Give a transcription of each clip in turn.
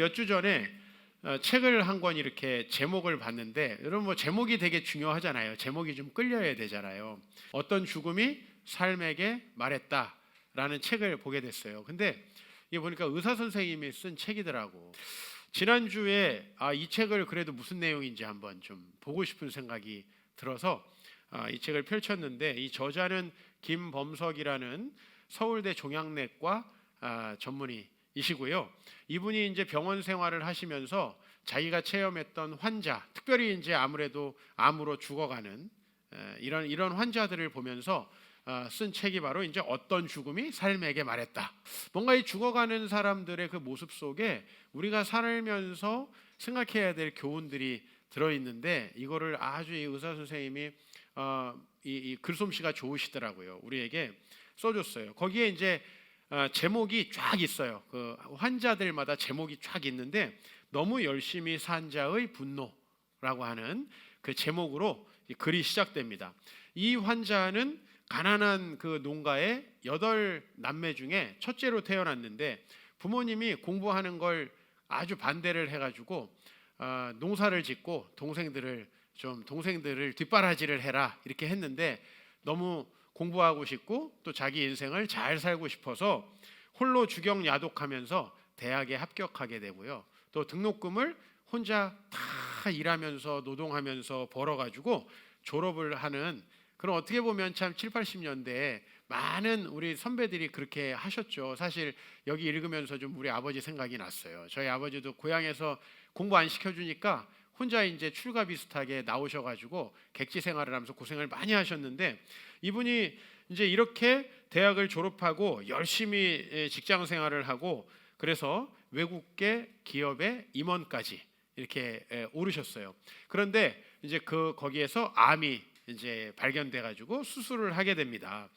몇 주 전에 책을 한 권 이렇게 제목을 봤는데, 여러분 뭐 제목이 되게 중요하잖아요. 제목이 좀 끌려야 되잖아요. 어떤 죽음이 삶에게 말했다라는 책을 보게 됐어요. 근데 이게 보니까 의사 선생님이 쓴 책이더라고. 지난주에 이 책을 그래도 무슨 내용인지 한번 좀 보고 싶은 생각이 들어서 이 책을 펼쳤는데, 이 저자는 김범석이라는 서울대 종양내과 전문의이시고요. 이분이 이제 병원 생활을 하시면서 자기가 체험했던 환자, 특별히 이제 아무래도 암으로 죽어가는 이런 환자들을 보면서 쓴 책이 바로 이제 어떤 죽음이 삶에게 말했다. 뭔가 이 죽어가는 사람들의 그 모습 속에 우리가 살면서 생각해야 될 교훈들이 들어있는데, 이거를 아주 이 의사 선생님이 이 글솜씨가 좋으시더라고요. 우리에게 써줬어요. 거기에 이제 제목이 쫙 있어요. 그 환자들마다 제목이 쫙 있는데, 너무 열심히 산 자의 분노라고 하는 그 제목으로 글이 시작됩니다. 이 환자는 가난한 그 농가의 8남매 중에 첫째로 태어났는데, 부모님이 공부하는 걸 아주 반대를 해가지고 농사를 짓고 동생들을 뒷바라지를 해라 이렇게 했는데, 너무 공부하고 싶고 또 자기 인생을 잘 살고 싶어서 홀로 주경야독하면서 대학에 합격하게 되고요. 또 등록금을 혼자 다 일하면서 노동하면서 벌어가지고 졸업을 하는, 그럼 어떻게 보면 참 7, 80년대에 많은 우리 선배들이 그렇게 하셨죠. 사실 여기 읽으면서 좀 우리 아버지 생각이 났어요. 저희 아버지도 고향에서 공부 안 시켜주니까 혼자 이제 출가 비슷하게 나오셔가지고 객지 생활을 하면서 고생을 많이 하셨는데, 이분이 이제 이렇게 대학을 졸업하고 열심히 직장 생활을 하고 그래서 외국계 기업의 임원까지 이렇게 오르셨어요. 그런데 이제 거기에서 암이 이제 발견돼가지고 수술을 하게 됩니다.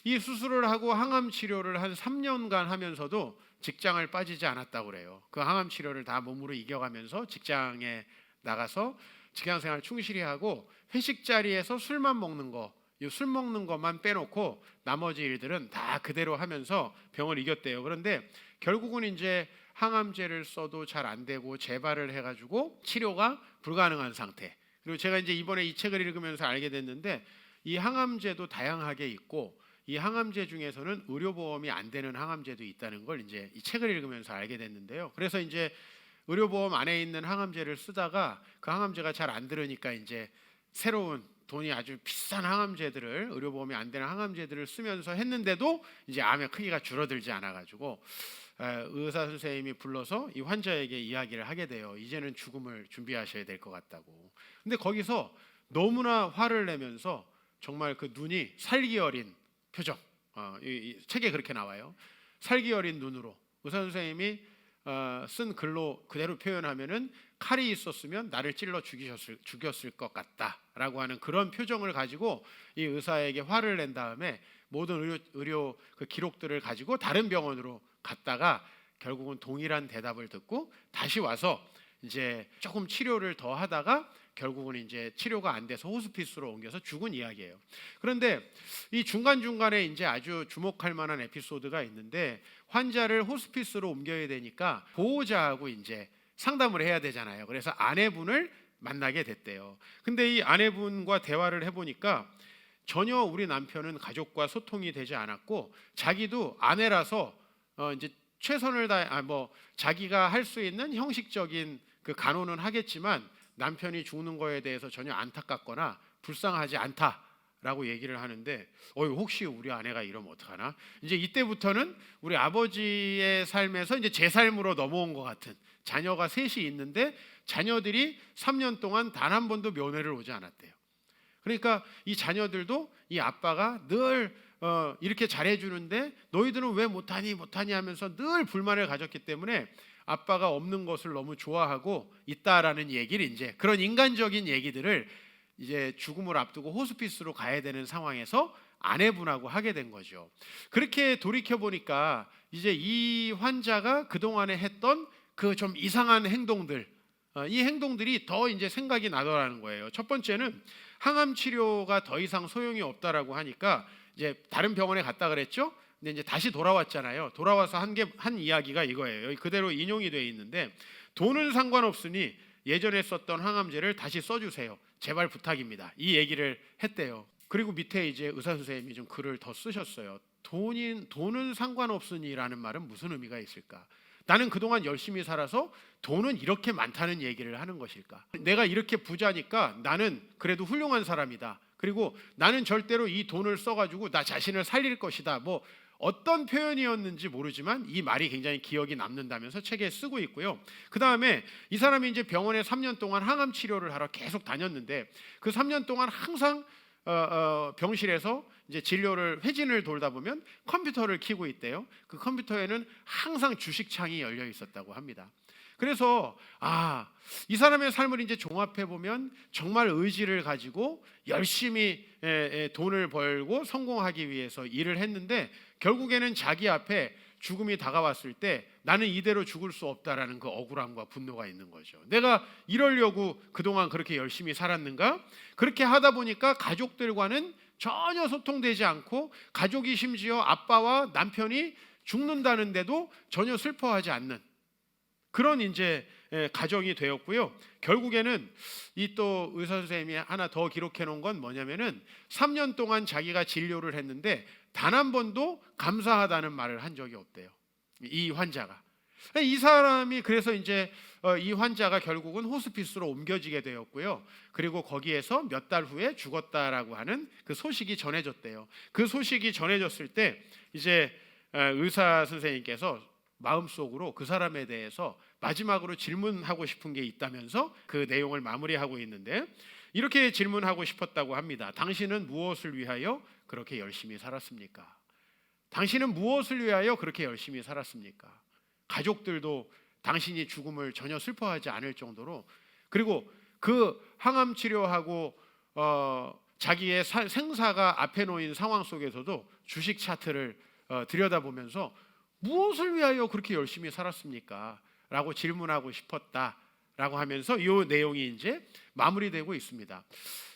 이 수술을 하고 항암 치료를 한 3년간 하면서도 직장을 빠지지 않았다고 그래요. 그 항암 치료를 다 몸으로 이겨가면서 직장에 나가서 직장생활 충실히 하고, 회식 자리에서 술만 먹는 거, 술 먹는 것만 빼놓고 나머지 일들은 다 그대로 하면서 병을 이겼대요. 그런데 결국은 이제 항암제를 써도 잘 안 되고 재발을 해가지고 치료가 불가능한 상태. 그리고 제가 이제 이번에 이 책을 읽으면서 알게 됐는데, 이 항암제도 다양하게 있고 이 항암제 중에서는 의료보험이 안 되는 항암제도 있다는 걸 이제 이 책을 읽으면서 알게 됐는데요. 그래서 이제 의료보험 안에 있는 항암제를 쓰다가 그 항암제가 잘 안 들으니까 이제 새로운 돈이 아주 비싼 항암제들을, 의료보험이 안 되는 항암제들을 쓰면서 했는데도 이제 암의 크기가 줄어들지 않아가지고 의사 선생님이 불러서 이 환자에게 이야기를 하게 돼요. 이제는 죽음을 준비하셔야 될 것 같다고. 근데 거기서 너무나 화를 내면서 정말 그 눈이 살기 어린 표정, 이 책에 그렇게 나와요. 살기 어린 눈으로 의사 선생님이 쓴 글로 그대로 표현하면은 칼이 있었으면 나를 찔러 죽였을 것 같다라고 하는 그런 표정을 가지고 이 의사에게 화를 낸 다음에 모든 의료 그 기록들을 가지고 다른 병원으로 갔다가 결국은 동일한 대답을 듣고 다시 와서 이제 조금 치료를 더 하다가 결국은 이제 치료가 안 돼서 호스피스로 옮겨서 죽은 이야기예요. 그런데 이 중간중간에 이제 아주 주목할 만한 에피소드가 있는데, 환자를 호스피스로 옮겨야 되니까 보호자하고 이제 상담을 해야 되잖아요. 그래서 아내분을 만나게 됐대요. 근데 이 아내분과 대화를 해보니까 전혀 우리 남편은 가족과 소통이 되지 않았고, 자기도 아내라서 이제 최선을 다해 자기가 할 수 있는 형식적인 그 간호는 하겠지만 남편이 죽는 거에 대해서 전혀 안타깝거나 불쌍하지 않다라고 얘기를 하는데, 혹시 우리 아내가 이러면 어떡하나? 이제 이때부터는 우리 아버지의 삶에서 이제 제 삶으로 넘어온 것 같은, 자녀가 셋이 있는데 자녀들이 3년 동안 단 한 번도 면회를 오지 않았대요. 그러니까 이 자녀들도 이 아빠가 늘 이렇게 잘해주는데 너희들은 왜 못하니 하면서 늘 불만을 가졌기 때문에 아빠가 없는 것을 너무 좋아하고 있다라는 얘기를, 이제 그런 인간적인 얘기들을 이제 죽음을 앞두고 호스피스로 가야 되는 상황에서 아내분하고 하게 된 거죠. 그렇게 돌이켜 보니까 이제 이 환자가 그동안에 했던 그 좀 이상한 행동들, 이 행동들이 더 이제 생각이 나더라는 거예요. 첫 번째는 항암 치료가 더 이상 소용이 없다라고 하니까 이제 다른 병원에 갔다 그랬죠. 근데 이제 다시 돌아왔잖아요. 돌아와서 한 이야기가 이거예요. 여기 그대로 인용이 되어 있는데, 돈은 상관없으니 예전에 썼던 항암제를 다시 써주세요. 제발 부탁입니다. 이 얘기를 했대요. 그리고 밑에 이제 의사 선생님이 좀 글을 더 쓰셨어요. 돈은 상관없으니라는 말은 무슨 의미가 있을까? 나는 그동안 열심히 살아서 돈은 이렇게 많다는 얘기를 하는 것일까? 내가 이렇게 부자니까 나는 그래도 훌륭한 사람이다. 그리고 나는 절대로 이 돈을 써가지고 나 자신을 살릴 것이다. 뭐 어떤 표현이었는지 모르지만 이 말이 굉장히 기억이 남는다면서 책에 쓰고 있고요. 그 다음에 이 사람이 이제 병원에 3년 동안 항암 치료를 하러 계속 다녔는데, 그 3년 동안 항상 병실에서 이제 진료를 회진을 돌다 보면 컴퓨터를 켜고 있대요. 그 컴퓨터에는 항상 주식창이 열려 있었다고 합니다. 그래서 이 사람의 삶을 이제 종합해 보면 정말 의지를 가지고 열심히 돈을 벌고 성공하기 위해서 일을 했는데, 결국에는 자기 앞에 죽음이 다가왔을 때 나는 이대로 죽을 수 없다라는 그 억울함과 분노가 있는 거죠. 내가 이러려고 그동안 그렇게 열심히 살았는가? 그렇게 하다 보니까 가족들과는 전혀 소통되지 않고, 가족이 심지어 아빠와 남편이 죽는다는데도 전혀 슬퍼하지 않는 그런 이제 가정이 되었고요. 결국에는 이 또 의사 선생님이 하나 더 기록해 놓은 건 뭐냐면은 3년 동안 자기가 진료를 했는데 단 한 번도 감사하다는 말을 한 적이 없대요. 이 환자가. 이 사람이 그래서 이제 이 환자가 결국은 호스피스로 옮겨지게 되었고요. 그리고 거기에서 몇 달 후에 죽었다라고 하는 그 소식이 전해졌대요. 그 소식이 전해졌을 때 이제 의사 선생님께서 마음속으로 그 사람에 대해서 마지막으로 질문하고 싶은 게 있다면서 그 내용을 마무리하고 있는데, 이렇게 질문하고 싶었다고 합니다. 당신은 무엇을 위하여 그렇게 열심히 살았습니까? 당신은 무엇을 위하여 그렇게 열심히 살았습니까? 가족들도 당신이 죽음을 전혀 슬퍼하지 않을 정도로, 그리고 그 항암 치료하고 자기의 생사가 앞에 놓인 상황 속에서도 주식 차트를 들여다보면서 무엇을 위하여 그렇게 열심히 살았습니까? 라고 질문하고 싶었다라고 하면서 이 내용이 이제 마무리되고 있습니다.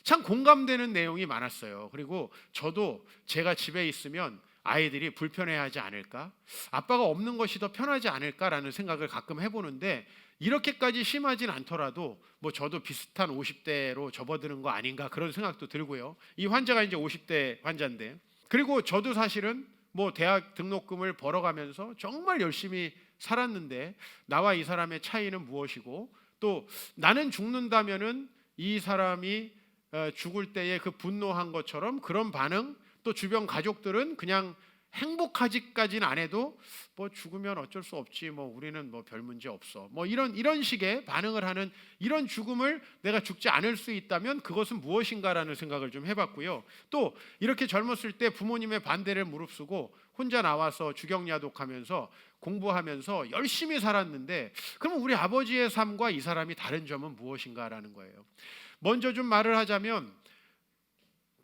참 공감되는 내용이 많았어요. 그리고 저도 제가 집에 있으면 아이들이 불편해하지 않을까? 아빠가 없는 것이 더 편하지 않을까라는 생각을 가끔 해보는데, 이렇게까지 심하진 않더라도 뭐 저도 비슷한 50대로 접어드는 거 아닌가 그런 생각도 들고요. 이 환자가 이제 50대 환자인데, 그리고 저도 사실은 뭐 대학 등록금을 벌어가면서 정말 열심히 살았는데 나와 이 사람의 차이는 무엇이고, 또 나는 죽는다면은 이 사람이 죽을 때에 그 분노한 것처럼 그런 반응, 또 주변 가족들은 그냥 행복하지까지는 안 해도 뭐 죽으면 어쩔 수 없지, 뭐 우리는 뭐 별 문제 없어, 뭐 이런 식의 반응을 하는 이런 죽음을 내가 죽지 않을 수 있다면 그것은 무엇인가라는 생각을 좀 해봤고요. 또 이렇게 젊었을 때 부모님의 반대를 무릅쓰고 혼자 나와서 주경야독하면서 공부하면서 열심히 살았는데, 그럼 우리 아버지의 삶과 이 사람이 다른 점은 무엇인가라는 거예요. 먼저 좀 말을 하자면,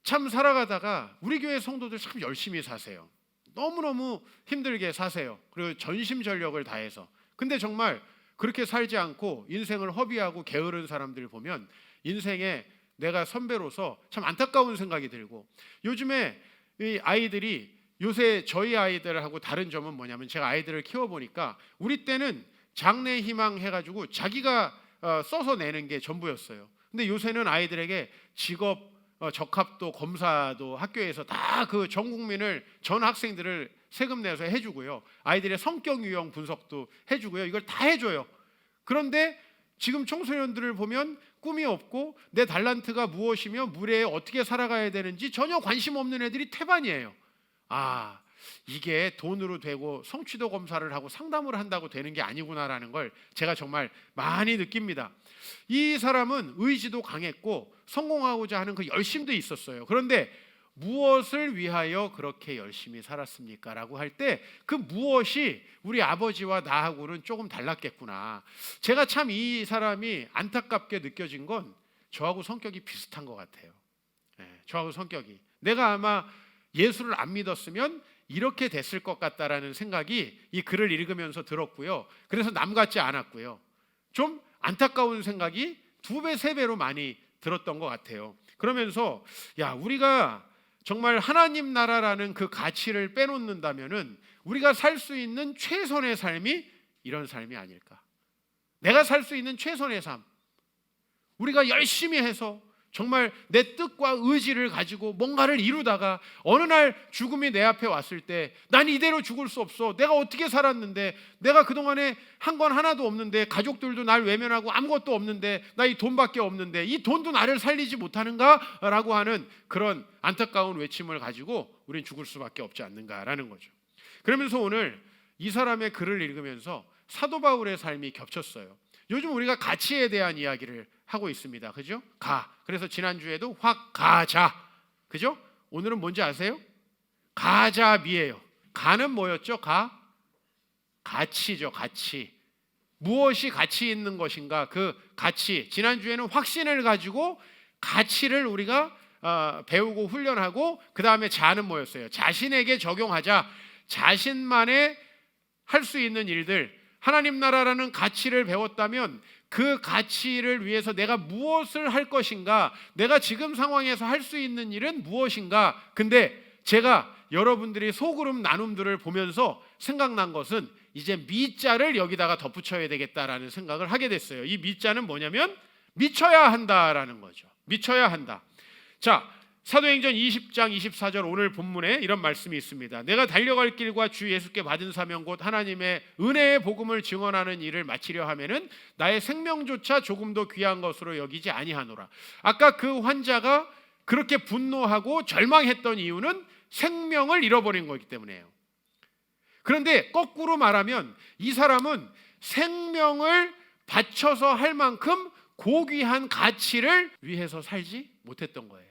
참 살아가다가 우리 교회 성도들 참 열심히 사세요. 너무너무 힘들게 사세요. 그리고 전심전력을 다해서. 근데 정말 그렇게 살지 않고 인생을 허비하고 게으른 사람들 보면 인생에 내가 선배로서 참 안타까운 생각이 들고, 요즘에 이 아이들이, 요새 저희 아이들하고 다른 점은 뭐냐면, 제가 아이들을 키워보니까 우리 때는 장래 희망 해가지고 자기가 써서 내는 게 전부였어요. 근데 요새는 아이들에게 직업 적합도 검사도 학교에서 다 그 전 국민을, 전 학생들을 세금 내서 해주고요. 아이들의 성격 유형 분석도 해주고요. 이걸 다 해줘요. 그런데 지금 청소년들을 보면 꿈이 없고 내 달란트가 무엇이며 미래에 어떻게 살아가야 되는지 전혀 관심 없는 애들이 태반이에요. 이게 돈으로 되고 성취도 검사를 하고 상담을 한다고 되는 게 아니구나라는 걸 제가 정말 많이 느낍니다. 이 사람은 의지도 강했고 성공하고자 하는 그 열심도 있었어요. 그런데 무엇을 위하여 그렇게 열심히 살았습니까? 라고 할 때 그 무엇이 우리 아버지와 나하고는 조금 달랐겠구나. 제가 참 이 사람이 안타깝게 느껴진 건 저하고 성격이 비슷한 것 같아요. 저하고 성격이, 내가 아마 예수를 안 믿었으면 이렇게 됐을 것 같다라는 생각이 이 글을 읽으면서 들었고요. 그래서 남 같지 않았고요. 좀 안타까운 생각이 2배, 3배로 많이 들었던 것 같아요. 그러면서 우리가 정말 하나님 나라라는 그 가치를 빼놓는다면은 우리가 살 수 있는 최선의 삶이 이런 삶이 아닐까. 내가 살 수 있는 최선의 삶, 우리가 열심히 해서 정말 내 뜻과 의지를 가지고 뭔가를 이루다가 어느 날 죽음이 내 앞에 왔을 때 난 이대로 죽을 수 없어. 내가 어떻게 살았는데, 내가 그동안에 한 건 하나도 없는데, 가족들도 날 외면하고 아무것도 없는데, 나 이 돈밖에 없는데 이 돈도 나를 살리지 못하는가? 라고 하는 그런 안타까운 외침을 가지고 우린 죽을 수밖에 없지 않는가라는 거죠. 그러면서 오늘 이 사람의 글을 읽으면서 사도 바울의 삶이 겹쳤어요. 요즘 우리가 가치에 대한 이야기를 하고 있습니다. 그죠? 그래서 지난주에도 확 가자. 그죠? 오늘은 뭔지 아세요? 가자미예요. 가는 뭐였죠? 가치죠. 가치. 무엇이 가치 있는 것인가? 그 가치. 지난주에는 확신을 가지고 가치를 우리가 배우고 훈련하고, 그 다음에 자는 뭐였어요? 자신에게 적용하자. 자신만의 할 수 있는 일들, 하나님 나라라는 가치를 배웠다면 그 가치를 위해서 내가 무엇을 할 것인가, 내가 지금 상황에서 할 수 있는 일은 무엇인가. 근데 제가 여러분들이 소그룹 나눔들을 보면서 생각난 것은 이제 미자를 여기다가 덧붙여야 되겠다라는 생각을 하게 됐어요. 이 미자는 뭐냐면 미쳐야 한다라는 거죠. 미쳐야 한다. 자, 사도행전 20장 24절 오늘 본문에 이런 말씀이 있습니다. 내가 달려갈 길과 주 예수께 받은 사명 곧 하나님의 은혜의 복음을 증언하는 일을 마치려 하면은 나의 생명조차 조금도 귀한 것으로 여기지 아니하노라. 아까 그 환자가 그렇게 분노하고 절망했던 이유는 생명을 잃어버린 거기 때문에요. 그런데 거꾸로 말하면 이 사람은 생명을 바쳐서 할 만큼 고귀한 가치를 위해서 살지 못했던 거예요.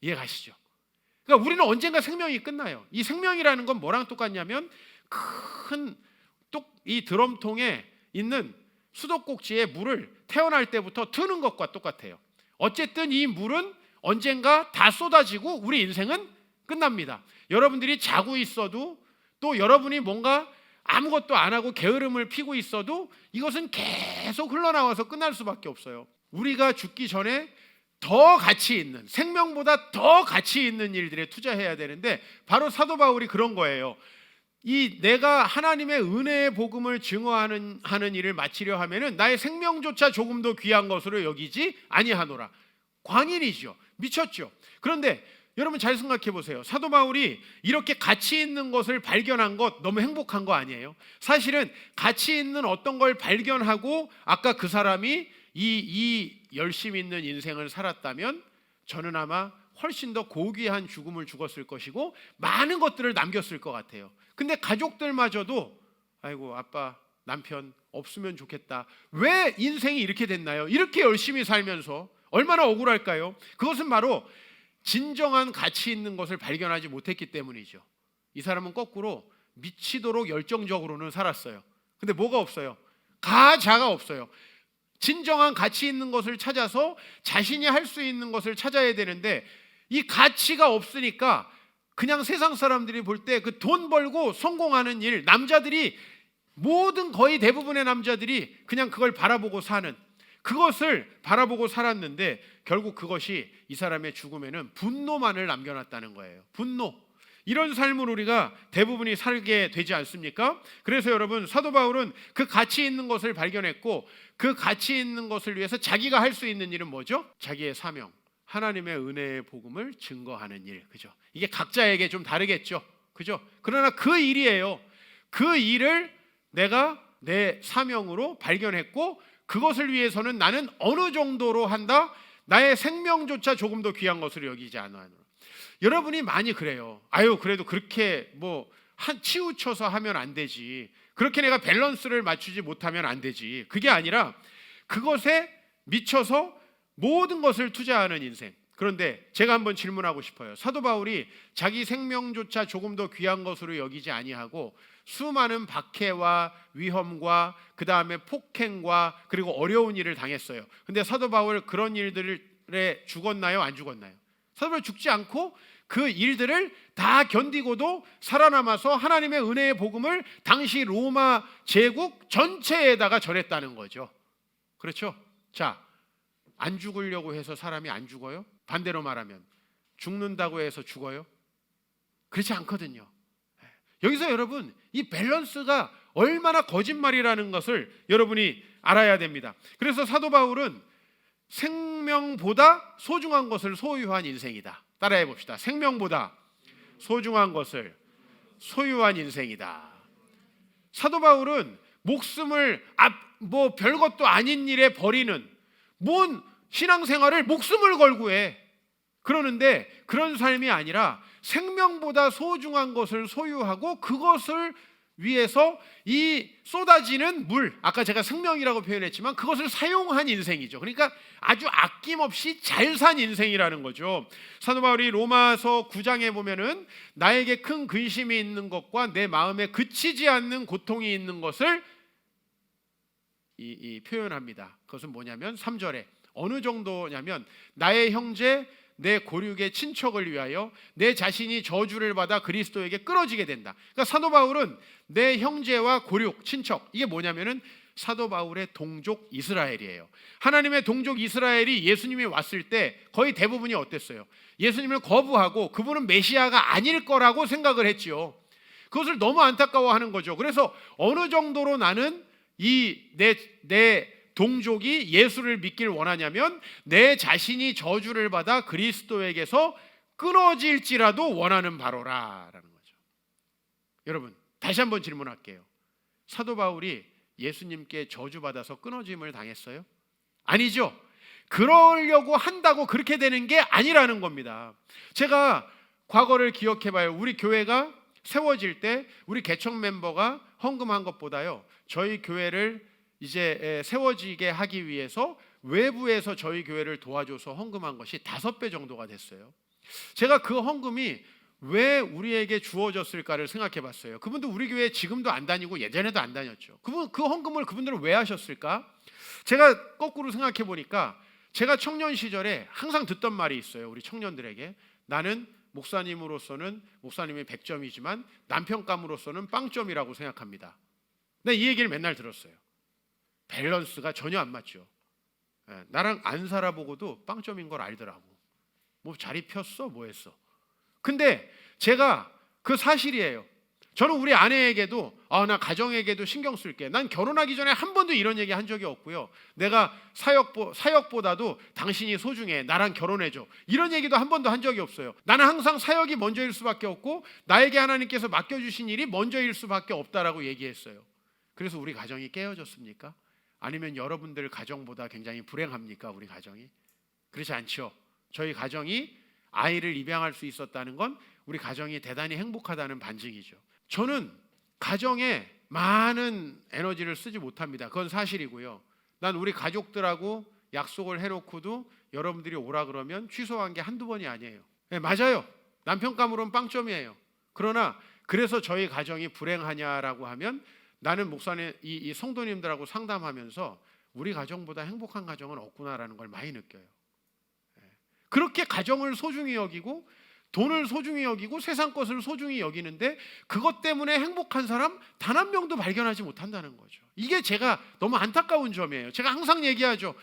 이해 가시죠? 그러니까 우리는 언젠가 생명이 끝나요. 이 생명이라는 건 뭐랑 똑같냐면 큰 이 드럼통에 있는 수도꼭지에 물을 태어날 때부터 트는 것과 똑같아요. 어쨌든 이 물은 언젠가 다 쏟아지고 우리 인생은 끝납니다. 여러분들이 자고 있어도, 또 여러분이 뭔가 아무것도 안 하고 게으름을 피고 있어도 이것은 계속 흘러나와서 끝날 수밖에 없어요. 우리가 죽기 전에 더 가치 있는, 생명보다 더 가치 있는 일들에 투자해야 되는데 바로 사도 바울이 그런 거예요. 이 내가 하나님의 은혜의 복음을 증거하는 일을 마치려 하면은 나의 생명조차 조금도 귀한 것으로 여기지 아니하노라. 광인이죠. 미쳤죠. 그런데 여러분 잘 생각해 보세요. 사도 바울이 이렇게 가치 있는 것을 발견한 것 너무 행복한 거 아니에요? 사실은 가치 있는 어떤 걸 발견하고 아까 그 사람이 이 열심 있는 인생을 살았다면 저는 아마 훨씬 더 고귀한 죽음을 죽었을 것이고 많은 것들을 남겼을 것 같아요. 근데 가족들마저도 아이고 아빠 남편 없으면 좋겠다. 왜 인생이 이렇게 됐나요? 이렇게 열심히 살면서 얼마나 억울할까요? 그것은 바로 진정한 가치 있는 것을 발견하지 못했기 때문이죠. 이 사람은 거꾸로 미치도록 열정적으로는 살았어요. 근데 뭐가 없어요? 가자가 없어요. 진정한 가치 있는 것을 찾아서 자신이 할 수 있는 것을 찾아야 되는데 이 가치가 없으니까 그냥 세상 사람들이 볼 때 그 돈 벌고 성공하는 일, 남자들이 거의 대부분의 남자들이 그냥 그걸 바라보고 사는, 그것을 바라보고 살았는데 결국 그것이 이 사람의 죽음에는 분노만을 남겨놨다는 거예요. 분노. 이런 삶을 우리가 대부분이 살게 되지 않습니까? 그래서 여러분 사도 바울은 그 가치 있는 것을 발견했고 그 가치 있는 것을 위해서 자기가 할 수 있는 일은 뭐죠? 자기의 사명, 하나님의 은혜의 복음을 증거하는 일. 그죠? 이게 각자에게 좀 다르겠죠. 그죠? 그러나 그 일이에요. 그 일을 내가 내 사명으로 발견했고 그것을 위해서는 나는 어느 정도로 한다? 나의 생명조차 조금 더 귀한 것으로 여기지 않아. 여러분이 많이 그래요. 그래도 그렇게 치우쳐서 하면 안 되지. 그렇게 내가 밸런스를 맞추지 못하면 안 되지. 그게 아니라 그것에 미쳐서 모든 것을 투자하는 인생. 그런데 제가 한번 질문하고 싶어요. 사도 바울이 자기 생명조차 조금 더 귀한 것으로 여기지 아니하고 수많은 박해와 위험과 그 다음에 폭행과 그리고 어려운 일을 당했어요. 근데 사도 바울 그런 일들에 죽었나요? 안 죽었나요? 사도 바울 죽지 않고 그 일들을 다 견디고도 살아남아서 하나님의 은혜의 복음을 당시 로마 제국 전체에다가 전했다는 거죠. 그렇죠? 자, 안 죽으려고 해서 사람이 안 죽어요? 반대로 말하면 죽는다고 해서 죽어요? 그렇지 않거든요. 여기서 여러분 이 밸런스가 얼마나 거짓말이라는 것을 여러분이 알아야 됩니다. 그래서 사도 바울은 생명보다 소중한 것을 소유한 인생이다. 따라해 봅시다. 생명보다 소중한 것을 소유한 인생이다. 사도 바울은 목숨을 뭐 별것도 아닌 일에 버리는 뭔 신앙생활을 목숨을 걸고 해. 그러는데 그런 삶이 아니라 생명보다 소중한 것을 소유하고 그것을 위해서 이 쏟아지는 물, 아까 제가 생명이라고 표현했지만 그것을 사용한 인생이죠. 그러니까 아주 아낌없이 잘 산 인생이라는 거죠. 사도 바울이 로마서 9장에 보면은 나에게 큰 근심이 있는 것과 내 마음에 그치지 않는 고통이 있는 것을 표현합니다. 그것은 뭐냐면 3절에 어느 정도냐면 나의 형제 내 고륙의 친척을 위하여 내 자신이 저주를 받아 그리스도에게 끊어지게 된다. 그러니까 사도 바울은 내 형제와 고륙, 친척, 이게 뭐냐면은 사도 바울의 동족 이스라엘이에요. 하나님의 동족 이스라엘이 예수님이 왔을 때 거의 대부분이 어땠어요? 예수님을 거부하고 그분은 메시아가 아닐 거라고 생각을 했지요. 그것을 너무 안타까워하는 거죠. 그래서 어느 정도로 나는 내 동족이 예수를 믿길 원하냐면 내 자신이 저주를 받아 그리스도에게서 끊어질지라도 원하는 바로라 라는 거죠. 여러분 다시 한번 질문할게요. 사도 바울이 예수님께 저주받아서 끊어짐을 당했어요? 아니죠. 그러려고 한다고 그렇게 되는 게 아니라는 겁니다. 제가 과거를 기억해봐요. 우리 교회가 세워질 때 우리 개척 멤버가 헌금한 것보다요 저희 교회를 이제 세워지게 하기 위해서 외부에서 저희 교회를 도와줘서 헌금한 것이 5배 정도가 됐어요. 제가 그 헌금이 왜 우리에게 주어졌을까를 생각해 봤어요. 그분도 우리 교회에 지금도 안 다니고 예전에도 안 다녔죠. 그 헌금을 그분들은 왜 하셨을까? 제가 거꾸로 생각해 보니까 제가 청년 시절에 항상 듣던 말이 있어요. 우리 청년들에게 나는 목사님으로서는 목사님이 100점이지만 남편감으로서는 빵점이라고 생각합니다. 네, 이 얘기를 맨날 들었어요. 밸런스가 전혀 안 맞죠. 나랑 안 살아보고도 빵점인 걸 알더라고. 뭐 자리 폈어? 뭐 했어? 근데 제가 그 사실이에요. 저는 우리 아내에게도 나 가정에게도 신경 쓸게. 난 결혼하기 전에 한 번도 이런 얘기 한 적이 없고요. 내가 사역보다도 당신이 소중해. 나랑 결혼해줘. 이런 얘기도 한 번도 한 적이 없어요. 나는 항상 사역이 먼저일 수밖에 없고 나에게 하나님께서 맡겨주신 일이 먼저일 수밖에 없다라고 얘기했어요. 그래서 우리 가정이 깨어졌습니까? 아니면 여러분들 가정보다 굉장히 불행합니까? 우리 가정이? 그렇지 않죠. 저희 가정이 아이를 입양할 수 있었다는 건 우리 가정이 대단히 행복하다는 반증이죠. 저는 가정에 많은 에너지를 쓰지 못합니다. 그건 사실이고요. 난 우리 가족들하고 약속을 해놓고도 여러분들이 오라 그러면 취소한 게 한두 번이 아니에요. 네, 맞아요. 남편감으로는 빵점이에요. 그러나 그래서 저희 가정이 불행하냐라고 하면 나는 목사님 이 성도님들하고 상담하면서 우리 가정보다 행복한 가정은 없구나라는 걸 많이 느껴요. 그렇게 가정을 소중히 여기고 돈을 소중히 여기고 세상 것을 소중히 여기는데 그것 때문에 행복한 사람 단 한 명도 발견하지 못한다는 거죠. 이게 제가 너무 안타까운 점이에요. 제가 항상 얘기하죠.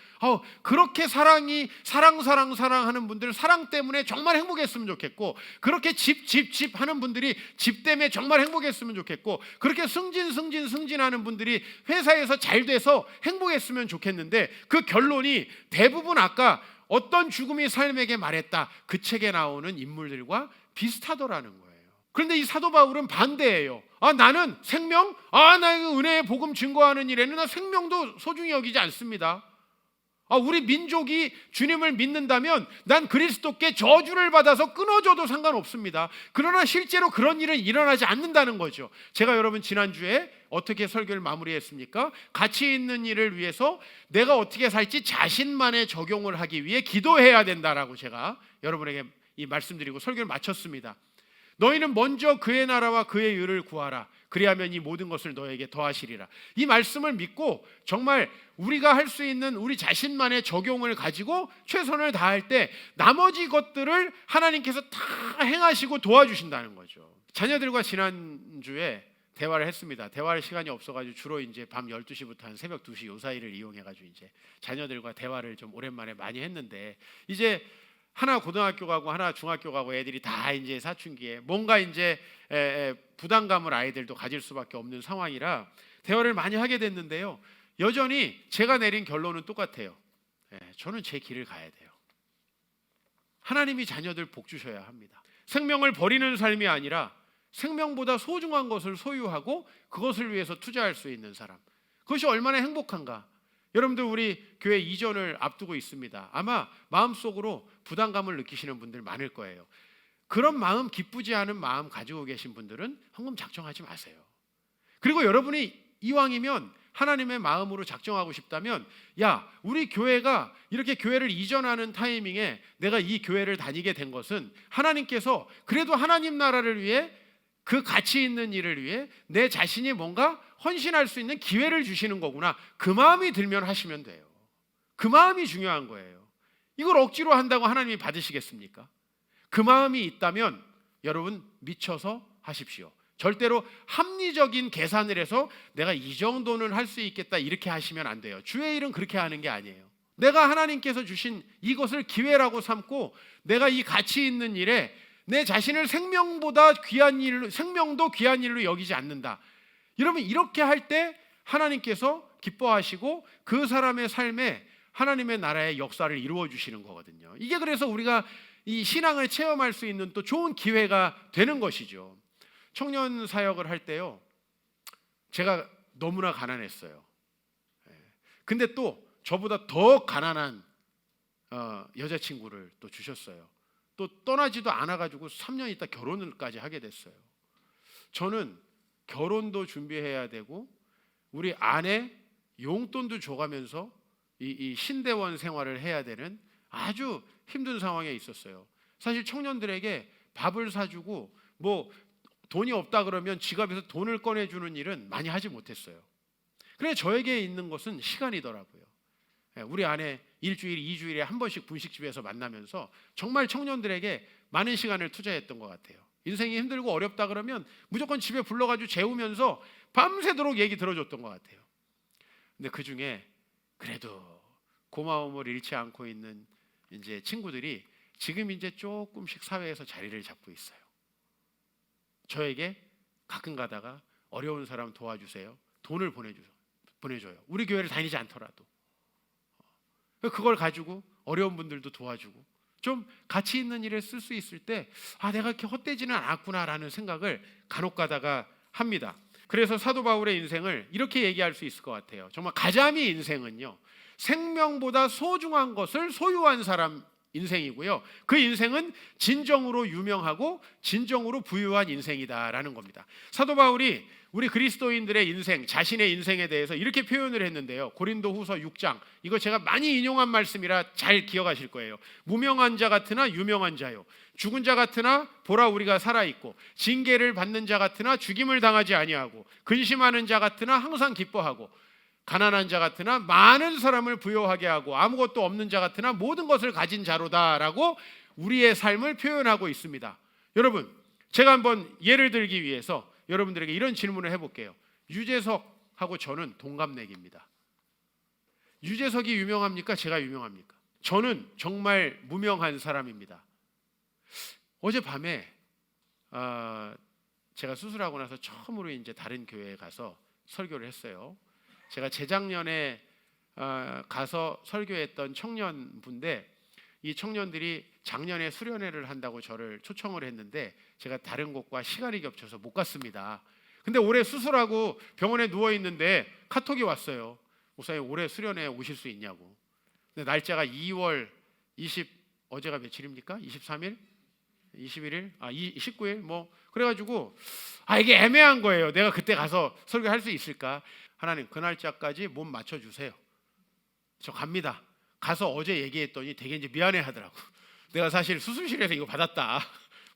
그렇게 사랑하는 분들 사랑 때문에 정말 행복했으면 좋겠고 그렇게 집 하는 분들이 집 때문에 정말 행복했으면 좋겠고 그렇게 승진하는 분들이 회사에서 잘 돼서 행복했으면 좋겠는데 그 결론이 대부분 아까 어떤 죽음이 삶에게 말했다 그 책에 나오는 인물들과 비슷하더라는 거예요. 그런데 이 사도 바울은 반대예요. 나는 생명? 나 은혜의 복음 증거하는 일에는 나 생명도 소중히 여기지 않습니다. 우리 민족이 주님을 믿는다면 난 그리스도께 저주를 받아서 끊어져도 상관없습니다. 그러나 실제로 그런 일은 일어나지 않는다는 거죠. 제가 여러분 지난주에 어떻게 설교를 마무리했습니까? 가치 있는 일을 위해서 내가 어떻게 살지 자신만의 적용을 하기 위해 기도해야 된다라고 제가 여러분에게 이 말씀드리고 설교를 마쳤습니다. 너희는 먼저 그의 나라와 그의 의를 구하라. 그리하면 이 모든 것을 너에게 더하시리라. 이 말씀을 믿고 정말 우리가 할 수 있는 우리 자신만의 적용을 가지고 최선을 다할 때 나머지 것들을 하나님께서 다 행하시고 도와주신다는 거죠. 자녀들과 지난주에 대화를 했습니다. 대화할 시간이 없어가지고 주로 이제 밤 12시부터 한 새벽 2시 요 사이를 이용해가지고 이제 자녀들과 대화를 좀 오랜만에 많이 했는데 이제 하나 고등학교 가고 하나 중학교 가고 애들이 다 이제 사춘기에 뭔가 이제 부담감을 아이들도 가질 수밖에 없는 상황이라 대화를 많이 하게 됐는데요. 여전히 제가 내린 결론은 똑같아요. 저는 제 길을 가야 돼요. 하나님이 자녀들 복 주셔야 합니다. 생명을 버리는 삶이 아니라 생명보다 소중한 것을 소유하고 그것을 위해서 투자할 수 있는 사람. 그것이 얼마나 행복한가. 여러분들 우리 교회 이전을 앞두고 있습니다. 아마 마음속으로 부담감을 느끼시는 분들 많을 거예요. 그런 마음, 기쁘지 않은 마음 가지고 계신 분들은 헌금 작정하지 마세요. 그리고 여러분이 이왕이면 하나님의 마음으로 작정하고 싶다면, 야, 우리 교회가 이렇게 교회를 이전하는 타이밍에 내가 이 교회를 다니게 된 것은 하나님께서 그래도 하나님 나라를 위해, 그 가치 있는 일을 위해 내 자신이 뭔가 헌신할 수 있는 기회를 주시는 거구나, 그 마음이 들면 하시면 돼요. 그 마음이 중요한 거예요. 이걸 억지로 한다고 하나님이 받으시겠습니까? 그 마음이 있다면 여러분 미쳐서 하십시오. 절대로 합리적인 계산을 해서 내가 이 정도는 할 수 있겠다 이렇게 하시면 안 돼요. 주의 일은 그렇게 하는 게 아니에요. 내가 하나님께서 주신 이것을 기회라고 삼고 내가 이 가치 있는 일에 내 자신을 생명보다 귀한 일로, 생명도 귀한 일로 여기지 않는다. 여러분 이렇게 할 때 하나님께서 기뻐하시고 그 사람의 삶에 하나님의 나라의 역사를 이루어 주시는 거거든요. 이게 그래서 우리가 이 신앙을 체험할 수 있는 또 좋은 기회가 되는 것이죠. 청년 사역을 할 때요, 제가 너무나 가난했어요. 근데 또 저보다 더 가난한 여자친구를 또 주셨어요. 또 떠나지도 않아가지고 3년 있다 결혼을까지 하게 됐어요. 저는 결혼도 준비해야 되고 우리 아내 용돈도 줘가면서 이 신대원 생활을 해야 되는 아주 힘든 상황에 있었어요. 사실 청년들에게 밥을 사주고 뭐 돈이 없다 그러면 지갑에서 돈을 꺼내주는 일은 많이 하지 못했어요. 그래 저에게 있는 것은 시간이더라고요. 우리 아내 일주일, 2주일에 한 번씩 분식집에서 만나면서 정말 청년들에게 많은 시간을 투자했던 것 같아요. 인생이 힘들고 어렵다 그러면 무조건 집에 불러가지고 재우면서 밤새도록 얘기 들어줬던 것 같아요. 근데 그 중에 그래도 고마움을 잃지 않고 있는 이제 친구들이 지금 이제 조금씩 사회에서 자리를 잡고 있어요. 저에게 가끔 가다가 어려운 사람 도와주세요. 돈을 보내줘요. 우리 교회를 다니지 않더라도. 그걸 가지고 어려운 분들도 도와주고 좀 가치 있는 일에 쓸 수 있을 때 내가 이렇게 헛되지는 않았구나라는 생각을 간혹 가다가 합니다. 그래서 사도 바울의 인생을 이렇게 얘기할 수 있을 것 같아요. 정말 가자미 인생은요, 생명보다 소중한 것을 소유한 사람 인생이고요. 그 인생은 진정으로 유명하고 진정으로 부유한 인생이다라는 겁니다. 사도 바울이 우리 그리스도인들의 인생, 자신의 인생에 대해서 이렇게 표현을 했는데요. 고린도후서 6장, 이거 제가 많이 인용한 말씀이라 잘 기억하실 거예요. 무명한 자 같으나 유명한 자요, 죽은 자 같으나 보라 우리가 살아있고, 징계를 받는 자 같으나 죽임을 당하지 아니하고, 근심하는 자 같으나 항상 기뻐하고, 가난한 자 같으나 많은 사람을 부요하게 하고, 아무것도 없는 자 같으나 모든 것을 가진 자로다라고 우리의 삶을 표현하고 있습니다. 여러분, 제가 한번 예를 들기 위해서 여러분들에게 이런 질문을 해볼게요. 유재석하고 저는 동갑내기입니다. 유재석이 유명합니까? 제가 유명합니까? 저는 정말 무명한 사람입니다. 어젯밤에 제가 수술하고 나서 처음으로 이제 다른 교회에 가서 설교를 했어요. 제가 재작년에 가서 설교했던 청년분인데, 이 청년들이 작년에 수련회를 한다고 저를 초청을 했는데 제가 다른 곳과 시간이 겹쳐서 못 갔습니다. 근데 올해 수술하고 병원에 누워 있는데 카톡이 왔어요. 목사님 올해 수련회 오실 수 있냐고. 근데 날짜가 2월 20, 어제가 며칠입니까? 23일? 21일? 19일? 뭐 그래가지고 이게 애매한 거예요. 내가 그때 가서 설교할 수 있을까? 하나님 그 날짜까지 몸 맞춰주세요. 저 갑니다. 가서 어제 얘기했더니 되게 이제 미안해 하더라고. 내가 사실 수술실에서 이거 받았다.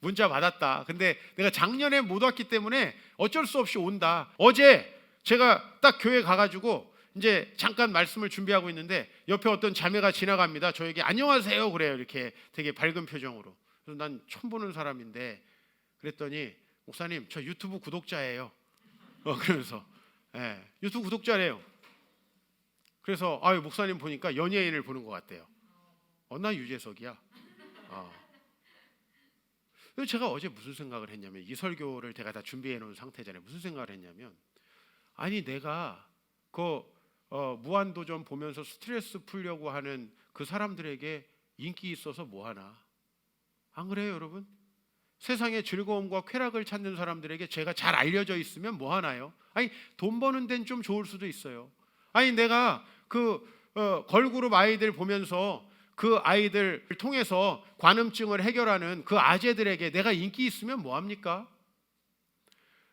문자 받았다. 근데 내가 작년에 못 왔기 때문에 어쩔 수 없이 온다. 어제 제가 딱 교회 가가지고 이제 잠깐 말씀을 준비하고 있는데 옆에 어떤 자매가 지나갑니다. 저에게 안녕하세요 그래요. 이렇게 되게 밝은 표정으로. 그래서 난 처음 보는 사람인데 그랬더니 목사님 저 유튜브 구독자예요. 그러면서 유튜브 구독자래요. 그래서 목사님 보니까 연예인을 보는 것 같대요. 나 유재석이야. 그래서 제가 어제 무슨 생각을 했냐면, 이 설교를 제가 다 준비해 놓은 상태잖아요. 무슨 생각을 했냐면, 아니 내가 그 무한도전 보면서 스트레스 풀려고 하는 그 사람들에게 인기 있어서 뭐하나? 안 그래요 여러분? 세상의 즐거움과 쾌락을 찾는 사람들에게 제가 잘 알려져 있으면 뭐하나요? 아니 돈 버는 데는 좀 좋을 수도 있어요. 아니 내가 그 걸그룹 아이들 보면서 그 아이들 통해서 관음증을 해결하는 그 아재들에게 내가 인기 있으면 뭐합니까?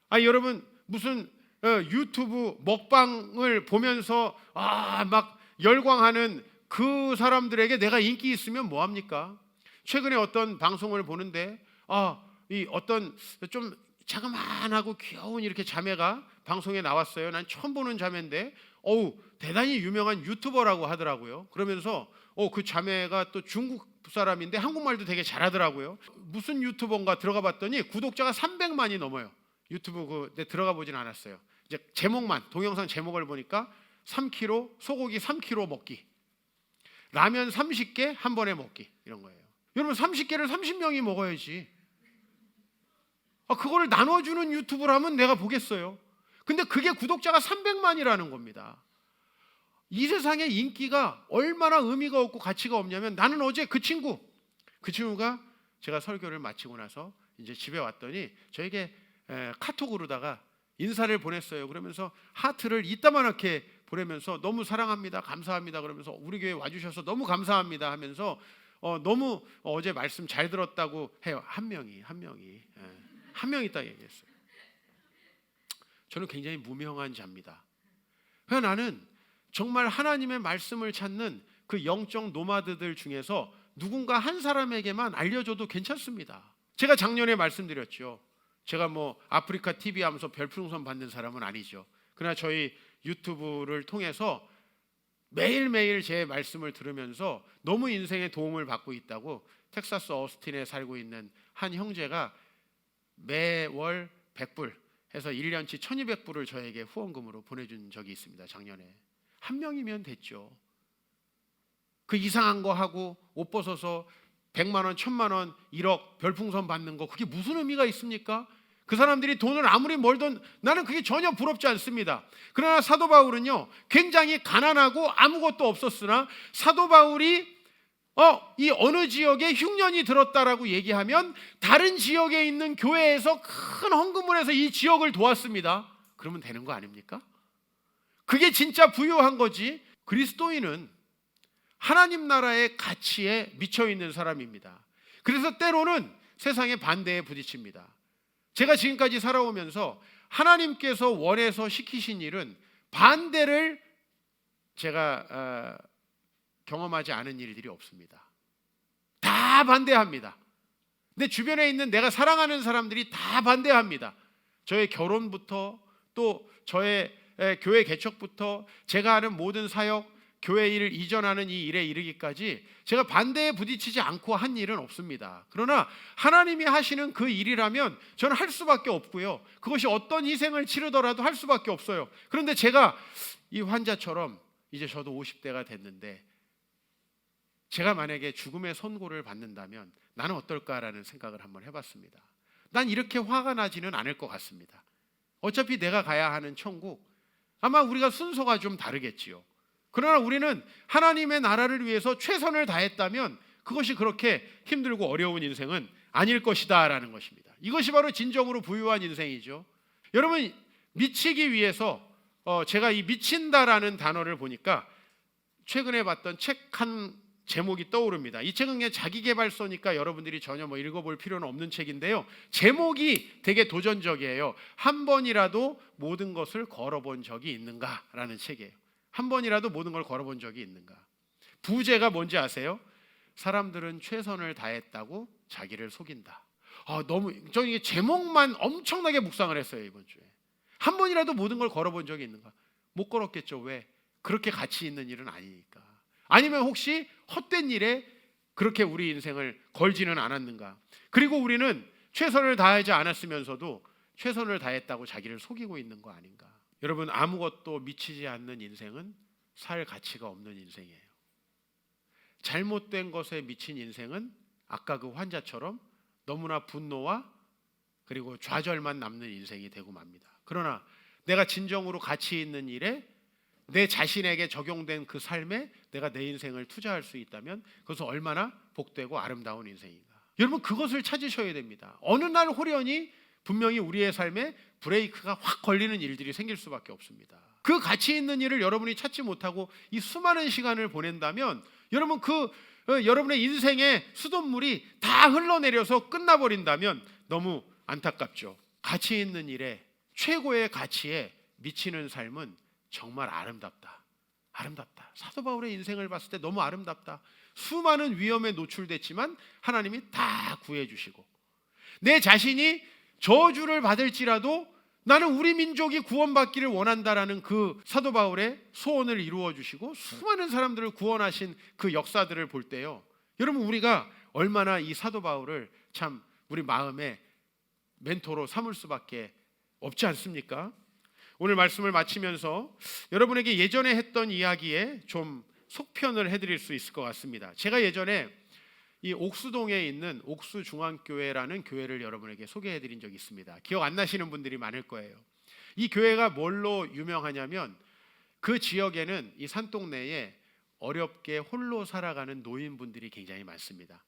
아니 여러분 무슨 유튜브 먹방을 보면서 막 열광하는 그 사람들에게 내가 인기 있으면 뭐합니까? 최근에 어떤 방송을 보는데 이 어떤 좀 자그만하고 귀여운 이렇게 자매가 방송에 나왔어요. 난 처음 보는 자매인데 대단히 유명한 유튜버라고 하더라고요. 그러면서 그 자매가 또 중국 사람인데 한국말도 되게 잘하더라고요. 무슨 유튜버인가 들어가 봤더니 구독자가 300만이 넘어요. 유튜브 들어가 보진 않았어요. 이제 제목만, 동영상 제목을 보니까 3kg 소고기 3kg 먹기, 라면 30개 한 번에 먹기, 이런 거예요. 여러분 30개를 30명이 먹어야지. 그거를 나눠주는 유튜브라면 내가 보겠어요. 근데 그게 구독자가 300만이라는 겁니다. 이 세상에 인기가 얼마나 의미가 없고 가치가 없냐면, 나는 어제 그 친구가 제가 설교를 마치고 나서 이제 집에 왔더니 저에게 카톡으로다가 인사를 보냈어요. 그러면서 하트를 이따만하게 보내면서 너무 사랑합니다, 감사합니다, 그러면서 우리 교회 와주셔서 너무 감사합니다 하면서 너무 어제 말씀 잘 들었다고 해요. 한 명이 딱 얘기했어요. 저는 굉장히 무명한 자입니다. 그래서 나는 정말 하나님의 말씀을 찾는 그 영적 노마드들 중에서 누군가 한 사람에게만 알려줘도 괜찮습니다. 제가 작년에 말씀드렸죠. 제가 뭐 아프리카 TV 하면서 별풍선 받는 사람은 아니죠. 그러나 저희 유튜브를 통해서 매일매일 제 말씀을 들으면서 너무 인생에 도움을 받고 있다고 텍사스 어스틴에 살고 있는 한 형제가 매월 100불 해서 1년치 1200불을 저에게 후원금으로 보내준 적이 있습니다. 작년에. 한 명이면 됐죠. 그 이상한 거 하고 옷 벗어서 100만 원, 1000만 원, 1억 별풍선 받는 거, 그게 무슨 의미가 있습니까? 그 사람들이 돈을 아무리 벌든 나는 그게 전혀 부럽지 않습니다. 그러나 사도 바울은요, 굉장히 가난하고 아무것도 없었으나 사도 바울이 이 어느 지역에 흉년이 들었다라고 얘기하면 다른 지역에 있는 교회에서 큰 헌금을 해서 이 지역을 도왔습니다. 그러면 되는 거 아닙니까? 그게 진짜 부유한 거지. 그리스도인은 하나님 나라의 가치에 미쳐 있는 사람입니다. 그래서 때로는 세상의 반대에 부딪힙니다. 제가 지금까지 살아오면서 하나님께서 원해서 시키신 일은 반대를 제가 경험하지 않은 일들이 없습니다. 다 반대합니다. 내 주변에 있는 내가 사랑하는 사람들이 다 반대합니다. 저의 결혼부터 또 저의 교회 개척부터 제가 하는 모든 사역, 교회 일을 이전하는 이 일에 이르기까지 제가 반대에 부딪히지 않고 한 일은 없습니다. 그러나 하나님이 하시는 그 일이라면 저는 할 수밖에 없고요. 그것이 어떤 희생을 치르더라도 할 수밖에 없어요. 그런데 제가 이 환자처럼 이제 저도 50대가 됐는데 제가 만약에 죽음의 선고를 받는다면 나는 어떨까라는 생각을 한번 해봤습니다. 난 이렇게 화가 나지는 않을 것 같습니다. 어차피 내가 가야 하는 천국, 아마 우리가 순서가 좀 다르겠지요. 그러나 우리는 하나님의 나라를 위해서 최선을 다했다면 그것이 그렇게 힘들고 어려운 인생은 아닐 것이다 라는 것입니다. 이것이 바로 진정으로 부유한 인생이죠. 여러분, 미치기 위해서 제가 이 미친다라는 단어를 보니까 최근에 봤던 책 한 제목이 떠오릅니다. 이 책은 그냥 자기계발서니까 여러분들이 전혀 뭐 읽어볼 필요는 없는 책인데요, 제목이 되게 도전적이에요. 한 번이라도 모든 것을 걸어본 적이 있는가라는 책이에요. 한 번이라도 모든 걸 걸어본 적이 있는가. 부제가 뭔지 아세요? 사람들은 최선을 다했다고 자기를 속인다. 저 이게 제목만 엄청나게 묵상을 했어요 이번 주에. 한 번이라도 모든 걸 걸어본 적이 있는가? 못 걸었겠죠. 왜? 그렇게 가치 있는 일은 아니니까. 아니면 혹시 헛된 일에 그렇게 우리 인생을 걸지는 않았는가? 그리고 우리는 최선을 다하지 않았으면서도 최선을 다했다고 자기를 속이고 있는 거 아닌가? 여러분, 아무것도 미치지 않는 인생은 살 가치가 없는 인생이에요. 잘못된 것에 미친 인생은 아까 그 환자처럼 너무나 분노와 그리고 좌절만 남는 인생이 되고 맙니다. 그러나 내가 진정으로 가치 있는 일에 내 자신에게 적용된 그 삶에 내가 내 인생을 투자할 수 있다면 그것은 얼마나 복되고 아름다운 인생인가. 여러분 그것을 찾으셔야 됩니다. 어느 날 호련히 분명히 우리의 삶에 브레이크가 확 걸리는 일들이 생길 수밖에 없습니다. 그 가치 있는 일을 여러분이 찾지 못하고 이 수많은 시간을 보낸다면 여러분 여러분의 인생의 수돗물이 다 흘러내려서 끝나버린다면 너무 안타깝죠. 가치 있는 일에 최고의 가치에 미치는 삶은 정말 아름답다. 아름답다. 사도 바울의 인생을 봤을 때 너무 아름답다. 수많은 위험에 노출됐지만 하나님이 다 구해주시고 내 자신이 저주를 받을지라도 나는 우리 민족이 구원받기를 원한다라는 그 사도 바울의 소원을 이루어 주시고 수많은 사람들을 구원하신 그 역사들을 볼 때요, 여러분 우리가 얼마나 이 사도 바울을 참 우리 마음의 멘토로 삼을 수밖에 없지 않습니까? 오늘 말씀을 마치면서 여러분에게 예전에 했던 이야기에 좀 속편을 해드릴 수 있을 것 같습니다. 제가 예전에 이 옥수동에 있는 옥수중앙교회라는 교회를 여러분에게 소개해드린 적이 있습니다. 기억 안 나시는 분들이 많을 거예요. 이 교회가 뭘로 유명하냐면 그 지역에는 이 산동네에 어렵게 홀로 살아가는 노인분들이 굉장히 많습니다.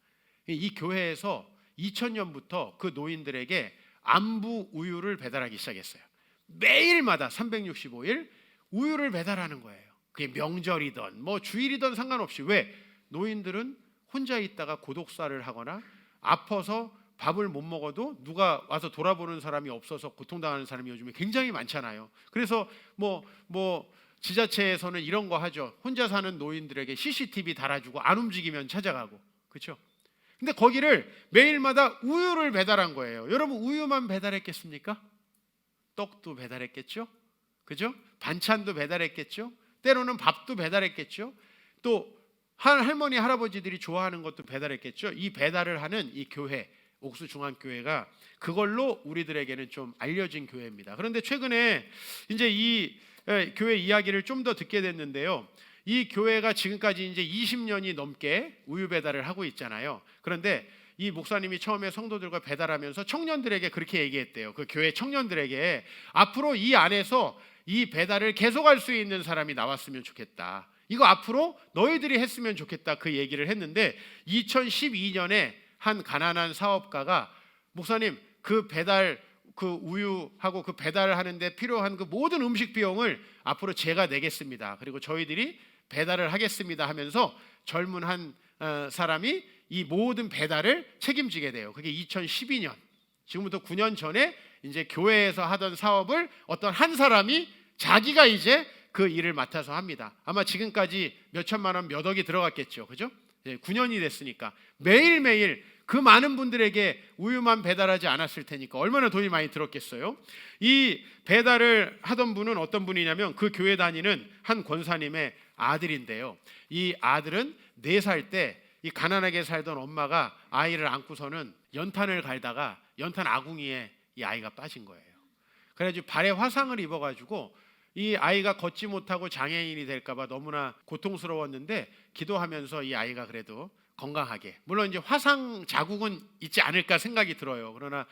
이 교회에서 2000년부터 그 노인들에게 안부 우유를 배달하기 시작했어요. 매일마다 365일 우유를 배달하는 거예요. 그게 명절이든 뭐 주일이든 상관없이. 왜? 노인들은 혼자 있다가 고독사를 하거나 아파서 밥을 못 먹어도 누가 와서 돌아보는 사람이 없어서 고통당하는 사람이 요즘에 굉장히 많잖아요. 그래서 뭐 지자체에서는 이런 거 하죠. 혼자 사는 노인들에게 CCTV 달아주고 안 움직이면 찾아가고. 그렇죠? 근데 거기를 매일마다 우유를 배달한 거예요. 여러분 우유만 배달했겠습니까? 떡도 배달했겠죠? 그죠? 반찬도 배달했겠죠? 때로는 밥도 배달했겠죠? 또 할머니 할아버지들이 좋아하는 것도 배달했겠죠. 이 배달을 하는 이 교회 옥수중앙교회가 그걸로 우리들에게는 좀 알려진 교회입니다. 그런데 최근에 이제 이 교회 이야기를 좀 더 듣게 됐는데요, 이 교회가 지금까지 이제 20년이 넘게 우유 배달을 하고 있잖아요. 그런데 이 목사님이 처음에 성도들과 배달하면서 청년들에게 그렇게 얘기했대요. 그 교회 청년들에게 앞으로 이 안에서 이 배달을 계속할 수 있는 사람이 나왔으면 좋겠다. 이거 앞으로 너희들이 했으면 좋겠다. 그 얘기를 했는데 2012년에 한 가난한 사업가가 목사님 그 배달 그 우유하고 그 배달을 하는데 필요한 그 모든 음식 비용을 앞으로 제가 내겠습니다. 그리고 저희들이 배달을 하겠습니다 하면서 젊은 한 사람이 이 모든 배달을 책임지게 돼요. 그게 2012년. 지금부터 9년 전에 이제 교회에서 하던 사업을 어떤 한 사람이 자기가 이제 그 일을 맡아서 합니다. 아마 지금까지 몇 천만 원, 몇 억이 들어갔겠죠. 그죠? 9년이 됐으니까 매일매일 그 많은 분들에게 우유만 배달하지 않았을 테니까 얼마나 돈이 많이 들었겠어요. 이 배달을 하던 분은 어떤 분이냐면 그 교회 다니는 한 권사님의 아들인데요. 이 아들은 4살 때 이 가난하게 살던 엄마가 아이를 안고서는 연탄을 갈다가 연탄 아궁이에 이 아이가 빠진 거예요. 그래가지고 발에 화상을 입어가지고 이 아이가 걷지 못하고 장애인이 될까봐 너무나 고통스러웠는데 기도하면서 이 아이가 그래도 건강하게, 물론 이제 화상 자국은 있지 않을까 생각이 들어요. 그러나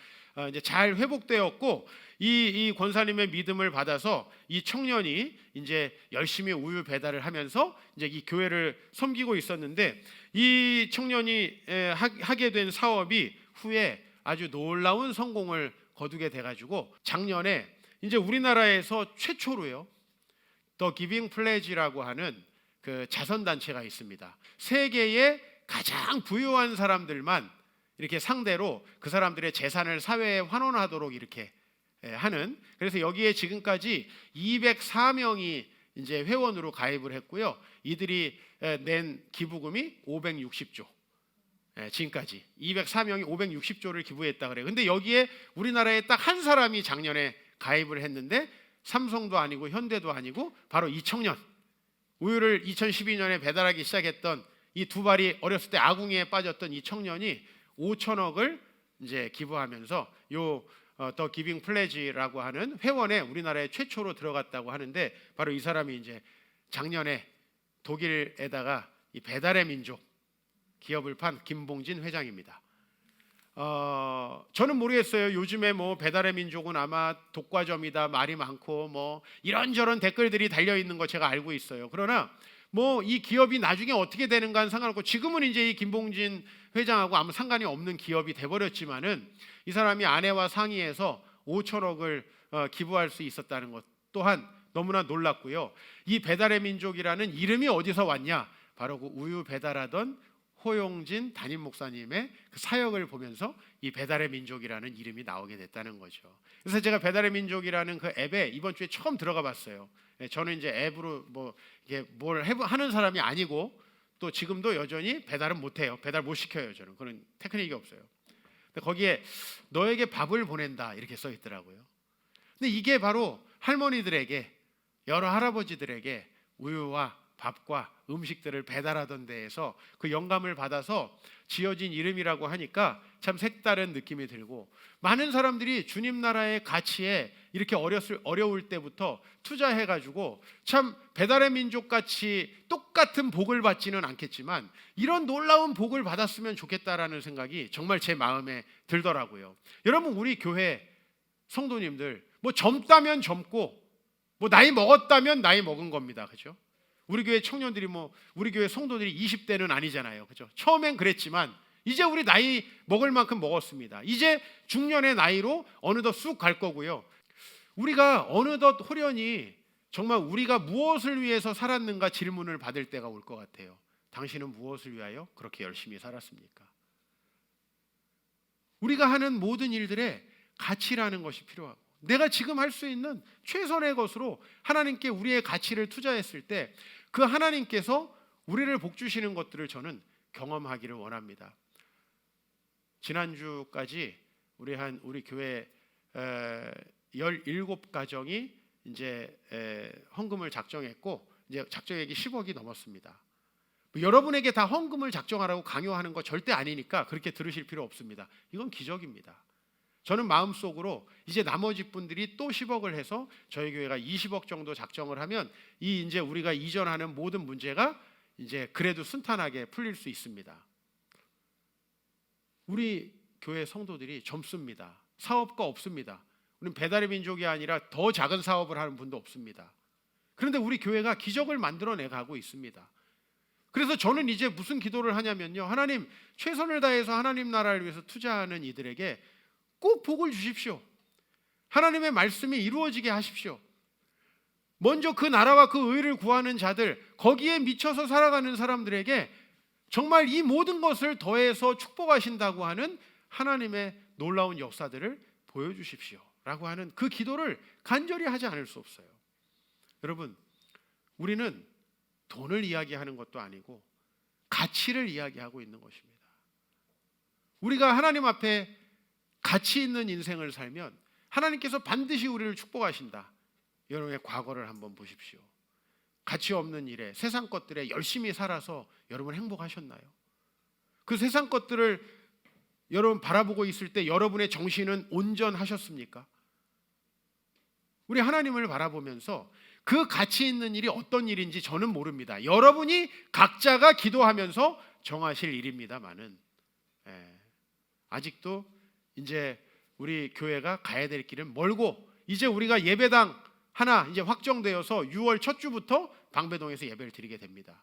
이제 잘 회복되었고 이 권사님의 믿음을 받아서 이 청년이 이제 열심히 우유 배달을 하면서 이제 이 교회를 섬기고 있었는데 이 청년이 하게 된 사업이 후에 아주 놀라운 성공을 거두게 돼가지고 작년에 이제 우리나라에서 최초로요, 더 기빙 플래지라고 하는 그 자선단체가 있습니다. 세계의 가장 부유한 사람들만 이렇게 상대로 그 사람들의 재산을 사회에 환원하도록 이렇게 하는, 그래서 여기에 지금까지 204명이 이제 회원으로 가입을 했고요. 이들이 낸 기부금이 560조. 지금까지 204명이 560조를 기부했다 그래요. 근데 여기에 우리나라에 딱 한 사람이 작년에 가입을 했는데 삼성도 아니고 현대도 아니고 바로 이 청년, 우유를 2012년에 배달하기 시작했던 이 두 발이 어렸을 때 아궁이에 빠졌던 이 청년이 5천억을 이제 기부하면서 더 기빙 플래지라고 하는 회원에 우리나라에 최초로 들어갔다고 하는데 바로 이 사람이 이제 작년에 독일에다가 이 배달의 민족 기업을 판 김봉진 회장입니다. 저는 모르겠어요. 요즘에 뭐 배달의 민족은 아마 독과점이다, 말이 많고 뭐 이런저런 댓글들이 달려 있는 거 제가 알고 있어요. 그러나 뭐 이 기업이 나중에 어떻게 되는가는 상관없고, 지금은 이제 이 김봉진 회장하고 아무 상관이 없는 기업이 돼버렸지만은 이 사람이 아내와 상의해서 5천억을 기부할 수 있었다는 것 또한 너무나 놀랐고요. 이 배달의 민족이라는 이름이 어디서 왔냐? 바로 그 우유 배달하던 호용진 담임 목사님의 그 사역을 보면서 이 배달의 민족이라는 이름이 나오게 됐다는 거죠. 그래서 제가 배달의 민족이라는 그 앱에 이번 주에 처음 들어가 봤어요. 저는 이제 앱으로 뭐 이게 뭘 하는 사람이 아니고, 또 지금도 여전히 배달은 못 해요. 배달 못 시켜요. 저는 그런 테크닉이 없어요. 근데 거기에 너에게 밥을 보낸다 이렇게 써 있더라고요. 근데 이게 바로 할머니들에게, 여러 할아버지들에게 우유와 밥과 음식들을 배달하던 데에서 그 영감을 받아서 지어진 이름이라고 하니까 참 색다른 느낌이 들고, 많은 사람들이 주님 나라의 가치에 이렇게 어려울 때부터 투자해가지고 참 배달의 민족같이 똑같은 복을 받지는 않겠지만 이런 놀라운 복을 받았으면 좋겠다라는 생각이 정말 제 마음에 들더라고요. 여러분, 우리 교회 성도님들 뭐 젊다면 젊고 뭐 나이 먹었다면 나이 먹은 겁니다. 그죠? 우리 교회 청년들이 우리 교회 성도들이 20대는 아니잖아요. 그죠? 처음엔 그랬지만 이제 우리 나이 먹을 만큼 먹었습니다. 이제 중년의 나이로 어느덧 쑥 갈 거고요. 우리가 어느덧 호련히 정말 우리가 무엇을 위해서 살았는가 질문을 받을 때가 올 것 같아요. 당신은 무엇을 위하여 그렇게 열심히 살았습니까? 우리가 하는 모든 일들에 가치라는 것이 필요하고, 내가 지금 할 수 있는 최선의 것으로 하나님께 우리의 가치를 투자했을 때 그 하나님께서 우리를 복 주시는 것들을 저는 경험하기를 원합니다. 지난주까지 우리 교회 17가정이 이제 헌금을 작정했고, 이제 작정액이 10억이 넘었습니다. 여러분에게 다 헌금을 작정하라고 강요하는 거 절대 아니니까 그렇게 들으실 필요 없습니다. 이건 기적입니다. 저는 마음속으로 이제 나머지 분들이 또 10억을 해서 저희 교회가 20억 정도 작정을 하면 이제 우리가 이전하는 모든 문제가 이제 그래도 순탄하게 풀릴 수 있습니다. 우리 교회 성도들이 젊습니다. 사업가 없습니다. 우리는 배달의 민족이 아니라 더 작은 사업을 하는 분도 없습니다. 그런데 우리 교회가 기적을 만들어내 가고 있습니다. 그래서 저는 이제 무슨 기도를 하냐면요, 하나님, 최선을 다해서 하나님 나라를 위해서 투자하는 이들에게 꼭 복을 주십시오. 하나님의 말씀이 이루어지게 하십시오. 먼저 그 나라와 그 의를 구하는 자들, 거기에 미쳐서 살아가는 사람들에게 정말 이 모든 것을 더해서 축복하신다고 하는 하나님의 놀라운 역사들을 보여주십시오 라고 하는 그 기도를 간절히 하지 않을 수 없어요. 여러분, 우리는 돈을 이야기하는 것도 아니고 가치를 이야기하고 있는 것입니다. 우리가 하나님 앞에 가치 있는 인생을 살면 하나님께서 반드시 우리를 축복하신다. 여러분의 과거를 한번 보십시오. 가치 없는 일에, 세상 것들에 열심히 살아서 여러분 행복하셨나요? 그 세상 것들을 여러분 바라보고 있을 때 여러분의 정신은 온전하셨습니까? 우리 하나님을 바라보면서 그 가치 있는 일이 어떤 일인지 저는 모릅니다. 여러분이 각자가 기도하면서 정하실 일입니다만은, 아직도 이제 우리 교회가 가야 될 길은 멀고, 이제 우리가 예배당 하나 이제 확정되어서 6월 첫 주부터 방배동에서 예배를 드리게 됩니다.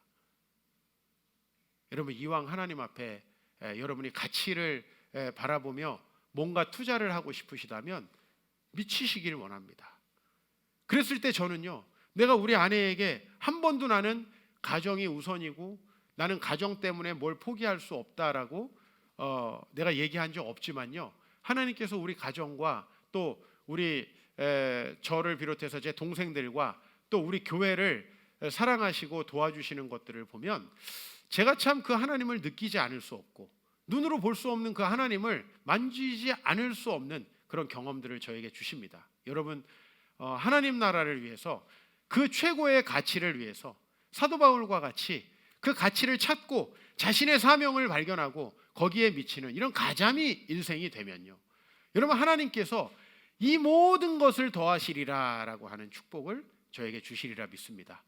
여러분, 이왕 하나님 앞에 여러분이 가치를 바라보며 뭔가 투자를 하고 싶으시다면 미치시길 원합니다. 그랬을 때 저는요, 내가 우리 아내에게 한 번도 나는 가정이 우선이고 나는 가정 때문에 뭘 포기할 수 없다라고 내가 얘기한 적 없지만요, 하나님께서 우리 가정과 또 우리 저를 비롯해서 제 동생들과 또 우리 교회를 사랑하시고 도와주시는 것들을 보면 제가 참 그 하나님을 느끼지 않을 수 없고 눈으로 볼 수 없는 그 하나님을 만지지 않을 수 없는 그런 경험들을 저에게 주십니다. 여러분, 하나님 나라를 위해서, 그 최고의 가치를 위해서 사도 바울과 같이 그 가치를 찾고 자신의 사명을 발견하고 거기에 미치는 이런 가자미 인생이 되면요, 여러분, 하나님께서 이 모든 것을 더하시리라 라고 하는 축복을 저에게 주시리라 믿습니다.